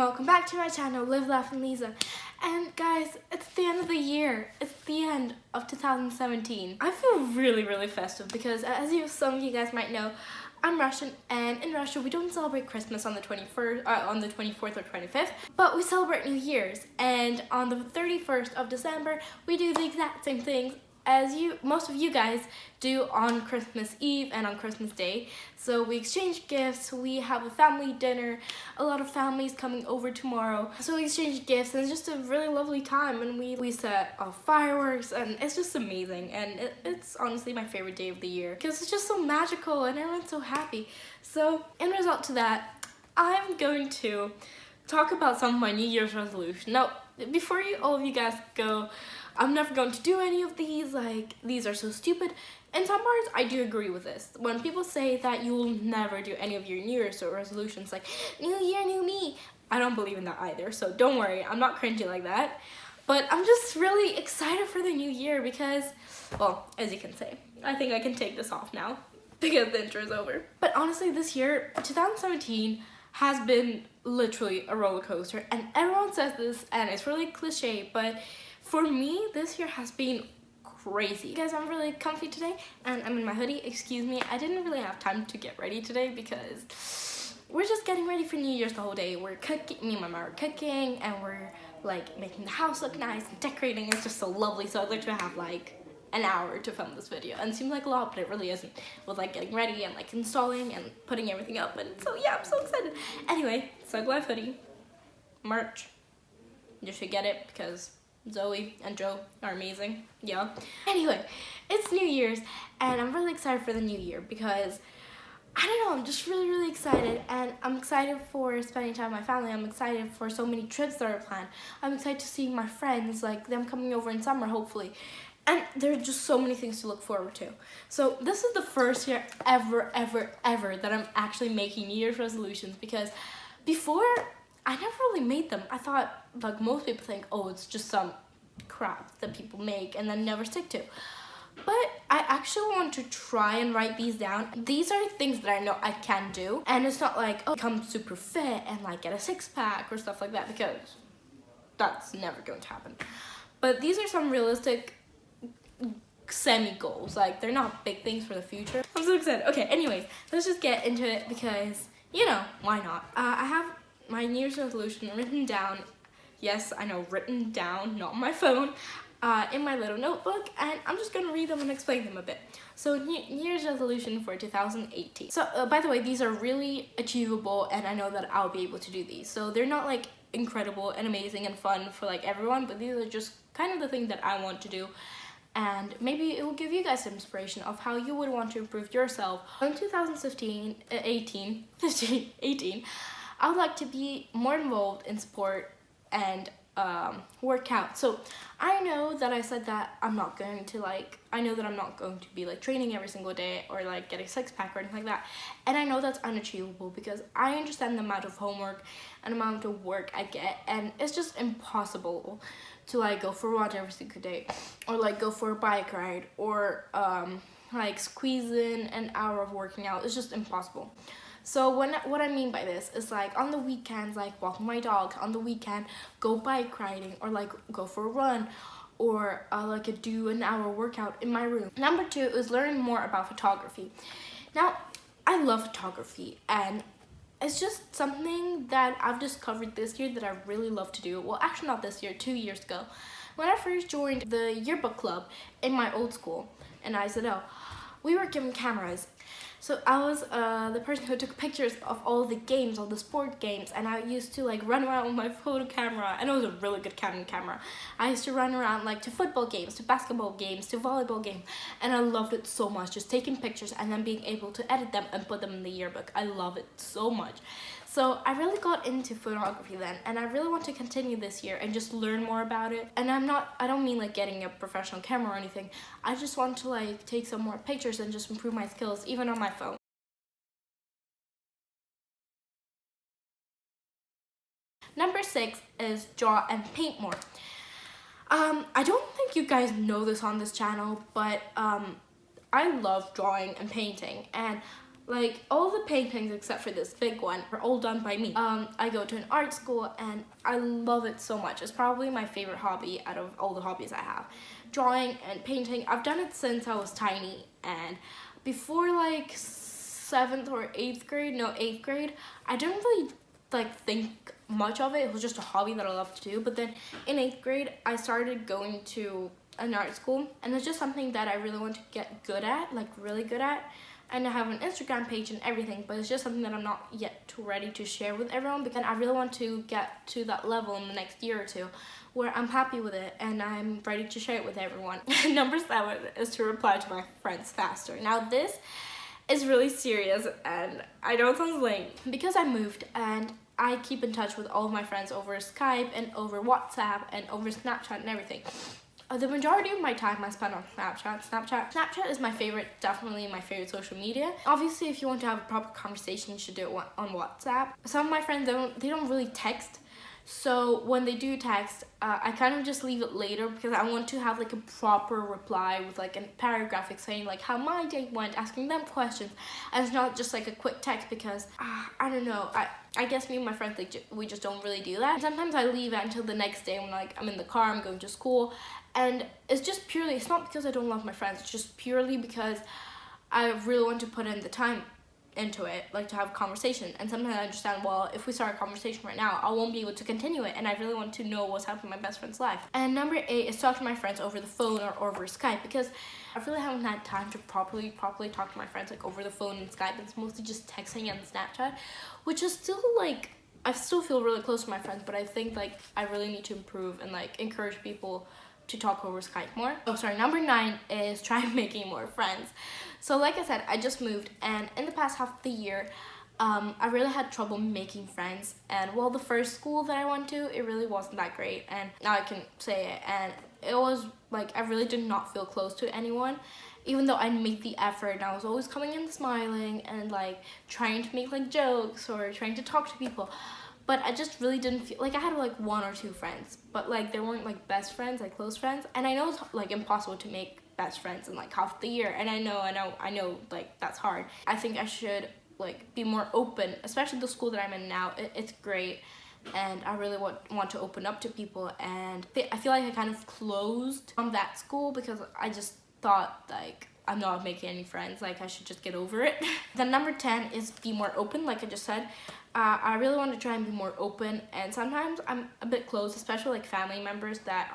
welcome back to my channel, Live, Laugh, and Lisa. And guys, it's the end of the year. It's the end of 2017. I feel really festive because some of you guys might know, I'm Russian, and in Russia we don't celebrate Christmas on the 24th or 25th, but we celebrate New Year's. And on the 31st of December, we do the exact same things as most of you guys do on Christmas Eve and on Christmas Day. So we exchange gifts, we have a family dinner, a lot of families coming over tomorrow. So we exchange gifts and it's just a really lovely time, and we set off fireworks and it's just amazing. And it's honestly my favorite day of the year because it's just so magical and everyone's so happy. So in result to that, I'm going to talk about some of my New Year's resolutions. Now, before all of you guys go, I'm never going to do any of these, like, these are so stupid. In some parts, I do agree with this. When people say that you will never do any of your New Year's resolutions, like, new year, new me, I don't believe in that either, so don't worry, I'm not cringy like that. But I'm just really excited for the new year because, well, as you can say, I think I can take this off now because the intro is over. But honestly, this year, 2017, has been literally a roller coaster, and everyone says this, and it's really cliche, but for me, this year has been crazy. Guys, I'm really comfy today, and I'm in my hoodie. Excuse me, I didn't really have time to get ready today because we're just getting ready for New Year's the whole day. We're cooking, me and my mom are cooking, and we're like making the house look nice and decorating. It's just so lovely, so I literally have like an hour to film this video, and it seems like a lot, but it really isn't, with like getting ready and like installing and putting everything up. And so yeah, I'm so excited. Anyway, Sug Life hoodie merch, you should get it because Zoe and Joe are amazing. Yeah. Anyway, it's New Year's and I'm really excited for the new year because I don't know, I'm just really excited, and I'm excited for spending time with my family. I'm excited for so many trips that are planned. I'm excited to see my friends, like them coming over in summer hopefully. And there are just so many things to look forward to. So this is the first year ever that I'm actually making New Year's resolutions, because before I never really made them. I thought, like most people think, oh, it's just some crap that people make and then never stick to. But I actually want to try and write these down. These are things that I know I can do. And it's not like, oh, become super fit and like get a six-pack or stuff like that, because that's never going to happen. But these are some realistic semi-goals. Like, they're not big things for the future. I'm so excited. Okay, anyways, let's just get into it because, you know, why not? I have my New Year's resolution written down. Yes, I know, written down, not on my phone, in my little notebook, and I'm just gonna read them and explain them a bit. So, New Year's resolution for 2018. So, by the way, these are really achievable, and I know that I'll be able to do these. So, they're not like incredible and amazing and fun for like everyone, but these are just kind of the thing that I want to do. And maybe it will give you guys some inspiration of how you would want to improve yourself. In 18, I would like to be more involved in sport and work out. So I know that I said that I'm not going to be like training every single day or like get a six-pack or anything like that. And I know that's unachievable because I understand the amount of homework and amount of work I get, and it's just impossible to like go for a run every single day or like go for a bike ride or like squeeze in an hour of working out. It's just impossible. So what I mean by this is like on the weekends, like walking my dog, on the weekend go bike riding or like go for a run, or like do an hour workout in my room. Number 2 is learning more about photography. Now, I love photography, and it's just something that I've discovered this year that I really love to do. Well, actually not this year, 2 years ago. When I first joined the yearbook club in my old school in IZO, we were given cameras. So I was the person who took pictures of all the games, all the sport games, and I used to like run around with my photo camera, and it was a really good Canon camera. I used to run around like to football games, to basketball games, to volleyball games, and I loved it so much, just taking pictures and then being able to edit them and put them in the yearbook. I love it so much. So I really got into photography then, and I really want to continue this year and just learn more about it. And I don't mean like getting a professional camera or anything. I just want to like take some more pictures and just improve my skills, even on my phone. Number 6 is draw and paint more. I don't think you guys know this on this channel, but I love drawing and painting, and Like, all the paintings except for this big one are all done by me. I go to an art school and I love it so much. It's probably my favorite hobby out of all the hobbies I have. Drawing and painting, I've done it since I was tiny, and before like 7th or 8th grade, no 8th grade, I didn't really like think much of it. It was just a hobby that I loved to do. But then in 8th grade, I started going to an art school, and it's just something that I really want to get good at, like really good at. And I have an Instagram page and everything, but it's just something that I'm not yet too ready to share with everyone, because I really want to get to that level in the next year or two where I'm happy with it and I'm ready to share it with everyone. Number 7 is to reply to my friends faster. Now this is really serious, and I know it sounds lame. Because I moved and I keep in touch with all of my friends over Skype and over WhatsApp and over Snapchat and everything. The majority of my time I spend on Snapchat is my favorite, definitely my favorite social media. Obviously, if you want to have a proper conversation, you should do it on WhatsApp. Some of my friends, they don't really text. So when they do text, I kind of just leave it later, because I want to have like a proper reply with like a paragraph explaining like how my day went, asking them questions, and it's not just like a quick text, because I don't know, I guess me and my friends, like, we just don't really do that. And sometimes I leave it until the next day when like I'm in the car, I'm going to school, and it's just purely, it's not because I don't love my friends, it's just purely because I really want to put in the time into it, like to have a conversation. And sometimes I understand, well, if we start a conversation right now, I won't be able to continue it, and I really want to know what's happening in my best friend's life. And number 8 is talk to my friends over the phone or over Skype, because I really haven't had time to properly talk to my friends like over the phone and Skype. It's mostly just texting and Snapchat, which is still like, I still feel really close to my friends, but I think like I really need to improve and like encourage people to talk over Skype more. Oh, sorry, number 9 is try making more friends. So like I said, I just moved, and in the past half of the year, I really had trouble making friends. And well, the first school that I went to, it really wasn't that great, and now I can say it, and it was like, I really did not feel close to anyone, even though I made the effort, and I was always coming in smiling and like trying to make like jokes or trying to talk to people. But I just really didn't feel like I had like 1 or 2 friends, but like they weren't like best friends, like close friends. And I know it's like impossible to make best friends in like half the year, and I know like that's hard. I think I should like be more open, especially the school that I'm in now. It's great, and I really want to open up to people, and I feel like I kind of closed on that school because I just thought like, I'm not making any friends, like I should just get over it. Then number 10 is be more open, like I just said. I really want to try and be more open, and sometimes I'm a bit closed, especially like family members that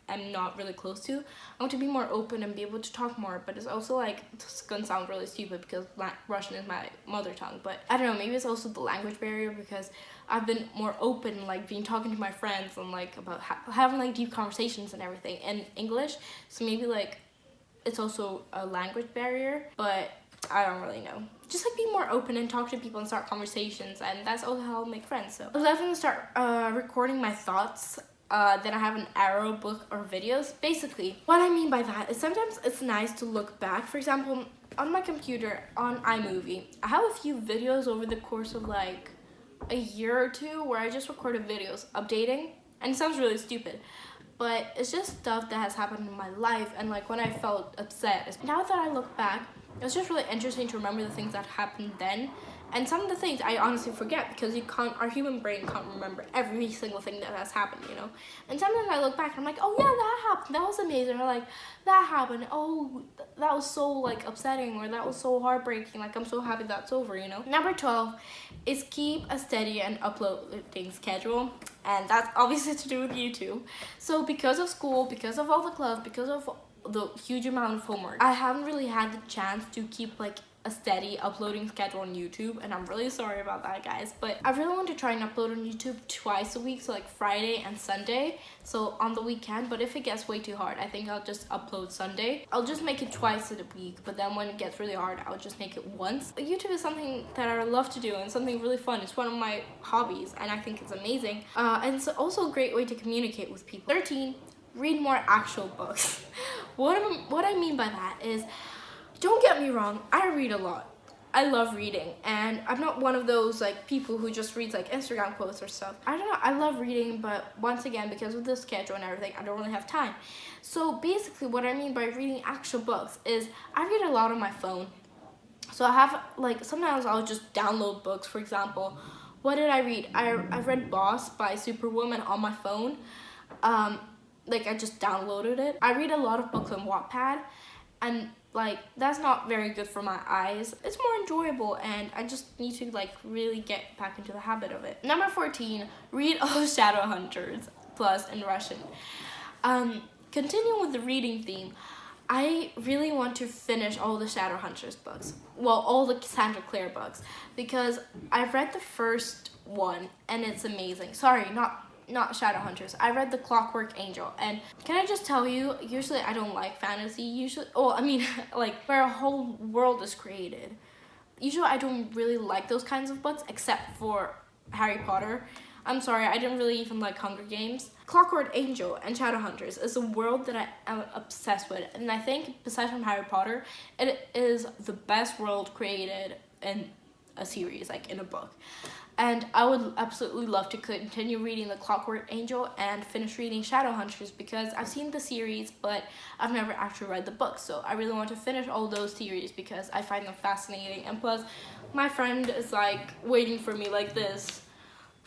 I'm not really close to. I want to be more open and be able to talk more, but it's also like, it's gonna sound really stupid because Russian is my mother tongue, but I don't know, maybe it's also the language barrier, because I've been more open, like being talking to my friends and like about having like deep conversations and everything in English. So maybe like it's also a language barrier, but I don't really know. Just like be more open and talk to people and start conversations, and that's also how I'll make friends. So 11, start recording my thoughts. Then I have an arrow book or videos. Basically, what I mean by that is sometimes it's nice to look back. For example, on my computer, on iMovie, I have a few videos over the course of like a year or 2 where I just recorded videos updating, and it sounds really stupid, but it's just stuff that has happened in my life, and like when I felt upset. Now that I look back, it's just really interesting to remember the things that happened then, and some of the things I honestly forget, because our human brain can't remember every single thing that has happened, you know. And sometimes I look back and I'm like, oh yeah, that happened, that was amazing, or like that happened, oh that was so like upsetting, or that was so heartbreaking, like I'm so happy that's over, you know. Number 12 is keep a steady and uploading schedule, and that's obviously to do with YouTube. So because of school, because of all the clubs, because of the huge amount of homework, I haven't really had the chance to keep like a steady uploading schedule on YouTube, and I'm really sorry about that, guys, but I really want to try and upload on YouTube twice a week, so like Friday and Sunday, so on the weekend. But if it gets way too hard, I think I'll just upload Sunday. I'll just make it twice a week, but then when it gets really hard, I'll just make it once. YouTube is something that I love to do and something really fun. It's one of my hobbies, and I think it's amazing, and it's also a great way to communicate with people. 13, read more actual books. What I mean by that is, don't get me wrong, I read a lot. I love reading, and I'm not one of those like people who just reads like Instagram quotes or stuff. I don't know, I love reading, but once again, because of the schedule and everything, I don't really have time. So basically what I mean by reading actual books is I read a lot on my phone. So So I have, like, sometimes I'll just download books. For example, what did I read? I've read Boss by Superwoman on my phone. Like, I just downloaded it. I read a lot of books on Wattpad, and like, that's not very good for my eyes. It's more enjoyable, and I just need to like really get back into the habit of it. Number 14, read all Shadowhunters plus in Russian. Continuing with the reading theme, I really want to finish all the Shadowhunters books. Well, all the Cassandra Clare books, because I've read the first one and it's amazing. Sorry, not Shadowhunters. I read The Clockwork Angel, and can I just tell you, usually I don't like fantasy, like where a whole world is created. Usually I don't really like those kinds of books, except for Harry Potter. I'm sorry, I didn't really even like Hunger Games. Clockwork Angel and Shadowhunters is a world that I am obsessed with, and I think besides from Harry Potter, it is the best world created in a series, like in a book. And I would absolutely love to continue reading The Clockwork Angel and finish reading Shadowhunters, because I've seen the series, but I've never actually read the book. So I really want to finish all those series because I find them fascinating. And plus, my friend is like waiting for me like this,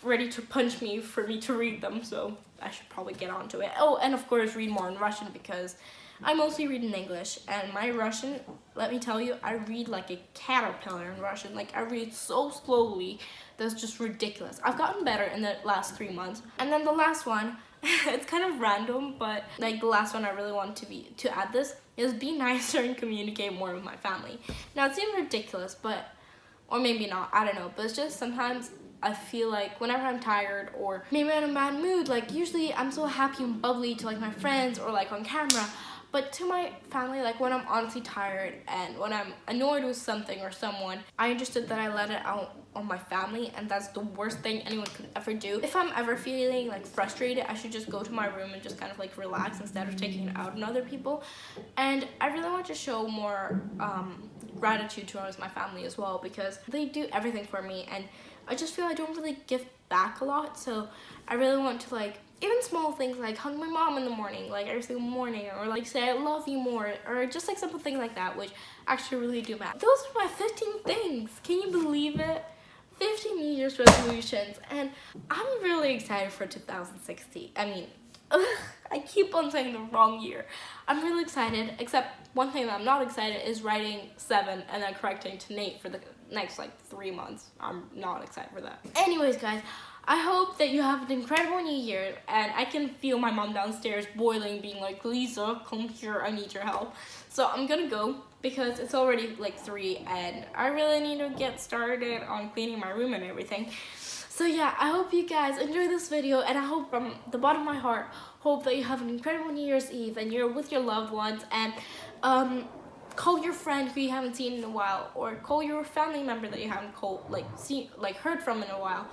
ready to punch me for me to read them. So I should probably get onto it. Oh, and of course read more in Russian, because I mostly read in English, and my Russian, let me tell you, I read like a caterpillar in Russian. Like, I read so slowly, that's just ridiculous. I've gotten better in the last 3 months. And then the last one, it's kind of random, but like the last one I really want to add this is be nicer and communicate more with my family. Now, it seems ridiculous, but, or maybe not, I don't know, but it's just sometimes I feel like whenever I'm tired or maybe I'm in a bad mood, like usually I'm so happy and bubbly to like my friends or like on camera. But to my family, like when I'm honestly tired and when I'm annoyed with something or someone, I understood that I let it out on my family, and that's the worst thing anyone could ever do. If I'm ever feeling like frustrated, I should just go to my room and just kind of like relax instead of taking it out on other people. And I really want to show more gratitude towards my family as well, because they do everything for me, and I just feel I don't really give back a lot. So I really want to, like, even small things like hug my mom in the morning, like every single morning, or like say I love you more, or just like simple things like that, which actually really do matter. Those are my 15 things. Can you believe it? 15 New Year's resolutions, and I'm really excited for 2016. I mean, I keep on saying the wrong year. I'm really excited, except one thing that I'm not excited is writing 7 and then correcting to Nate for the next like 3 months. I'm not excited for that. Anyways, guys, I hope that you have an incredible New Year, and I can feel my mom downstairs boiling, being like, Lisa, come here, I need your help. So I'm gonna go, because it's already like 3 and I really need to get started on cleaning my room and everything. So yeah, I hope you guys enjoy this video, and I hope from the bottom of my heart, hope that you have an incredible New Year's Eve and you're with your loved ones, and call your friend who you haven't seen in a while, or call your family member that you haven't heard from in a while,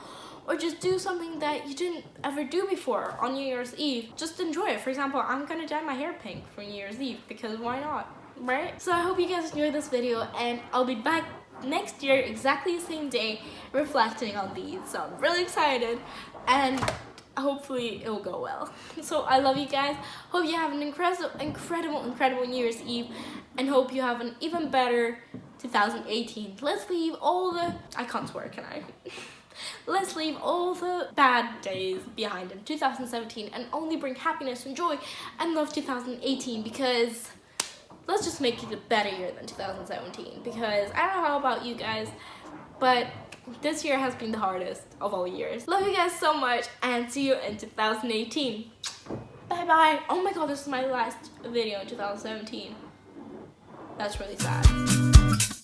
or just do something that you didn't ever do before on New Year's Eve. Just enjoy it. For example, I'm gonna dye my hair pink for New Year's Eve, because why not, right? So I hope you guys enjoyed this video, and I'll be back next year, exactly the same day, reflecting on these. So I'm really excited, and hopefully it'll go well. So I love you guys. Hope you have an incredible New Year's Eve, and hope you have an even better 2018. Let's leave all the, I can't swear, can I? Let's leave all the bad days behind in 2017 and only bring happiness and joy and love 2018, because let's just make it a better year than 2017, because I don't know how about you guys, but this year has been the hardest of all years. Love you guys so much, and see you in 2018. Bye bye. Oh my god, this is my last video in 2017. That's really sad.